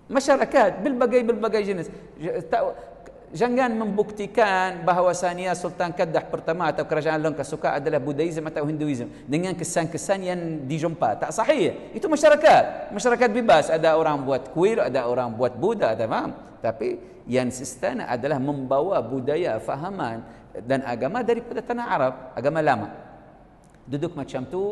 Masyarakat berbagai jenis. Jangan membuktikan bahawasanya Sultan Kedah pertama atau kerajaan Langkat suka adalah Buddhism atau Hinduism dengan kesan-kesan yang dijumpa. Tak sahih. Itu masyarakat. Masyarakat bebas. Ada orang buat kuil, ada orang buat Buddha, ada faham? Tapi yang sistana adalah membawa budaya, fahaman dan agama daripada tanah Arab, agama lama. Duduk macam tu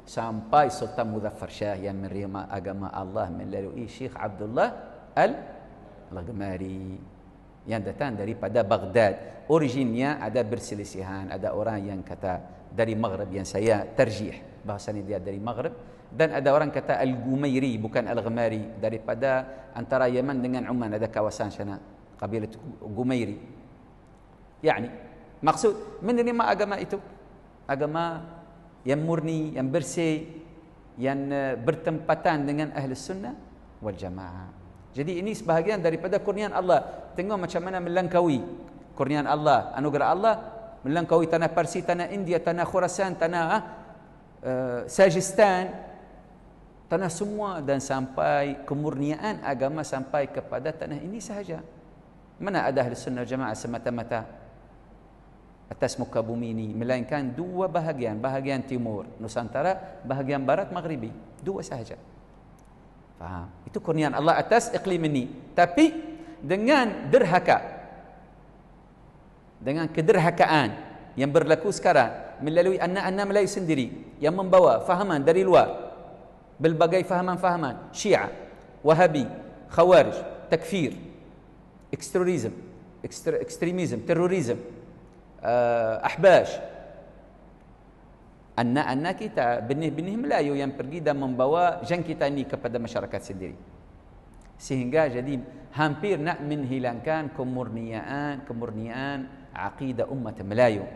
sampai Sultan Muzaffar Shah yang menerima agama Allah melalui Syekh Abdullah Al-Ghumari yang datang daripada Baghdad. Originnya ada perselisihan, ada orang yang kata dari Maghrib, yang saya terjih bahasanya dia dari Maghrib, dan ada orang kata Al-Gumairi bukan Al-Ghumari, daripada antara Yaman dengan Oman, ada kawasan sana kabilah Gumairi. Yani maksud menerima agama itu, agama yang murni, yang bersih, yang bertempatan dengan ahli sunnah wal jamaah. Jadi ini sebahagian daripada kurniaan Allah. Tengok macam mana melangkaui kurniaan Allah, anugerah Allah, melangkaui tanah Parsi, tanah India, tanah Khurasan, tanah Sajistan, tanah semua, dan sampai kemurniaan agama sampai kepada tanah ini sahaja. Mana ada ahli sunnah jamaah semata-mata atas muka bumi ini, melainkan dua bahagian, bahagian timur Nusantara, bahagian barat Maghribi, dua sahaja. Faham? Itu kurniaan Allah atas iklim ini. Tapi dengan derhaka, dengan kederhakaan yang berlaku sekarang melalui anak-anak Melayu sendiri yang membawa fahaman dari luar, berbagai fahaman-fahaman Syiah, Wahabi, Khawarij, takfir, ekstremisme, terorisme, ahbash. Anak-anak kita, benih-benih Melayu yang pergi dan membawa jangkitan ini kepada masyarakat sendiri, sehingga jadi hampir nak menghilangkan kemurniaan akidah umat Melayu.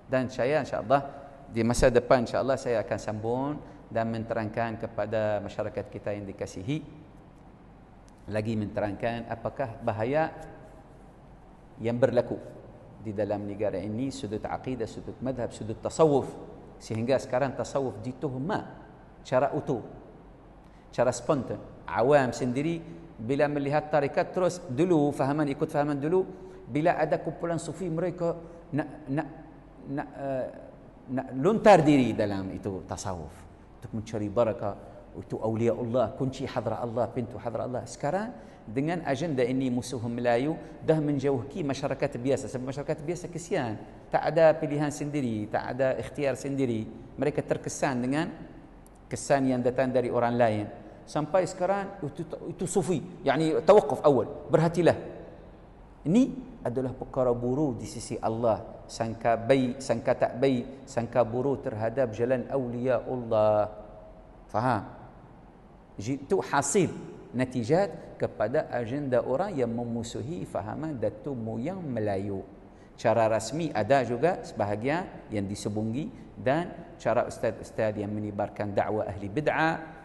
Dan saya insya-Allah di masa depan insya-Allah saya akan sambung dan menerangkan kepada masyarakat kita yang dikasihi, lagi menerangkan apakah bahaya yang berlaku di dalam negara ini, sudut akidah, sudut madhab, sudut tasawuf, sehingga sekarang tasawuf dituhmat cara utuh, cara spontan. Awam sendiri bila melihat tarikat, terus dulu fahaman, ikut fahaman dulu, bila ada kumpulan sufi mereka nak lontar diri dalam itu tasawuf untuk mencari barakah, itu awliya Allah, kunci hadrat Allah, pintu hadrat Allah. Sekarang dengan agenda ini musuh Melayu dah menjauhi masyarakat biasa. Sebab masyarakat biasa kesian, tak ada pilihan sendiri, tak ada ikhtiar sendiri. Mereka terkesan dengan kesan yang datang dari orang lain. Sampai sekarang itu sufi, yani tawakuf awal, berhatilah. Ini adalah perkara buruk di sisi Allah. Sangka baik, sangka tak baik, sangka buruk terhadap jalan awliya Allah. Faham? Itu hasil natijat kepada agenda orang yang memusuhi fahaman Datuk Moyang Melayu. Cara rasmi ada juga sebahagian yang disembunyi, dan cara ustaz-ustaz yang menyebarkan dakwah ahli bid'ah,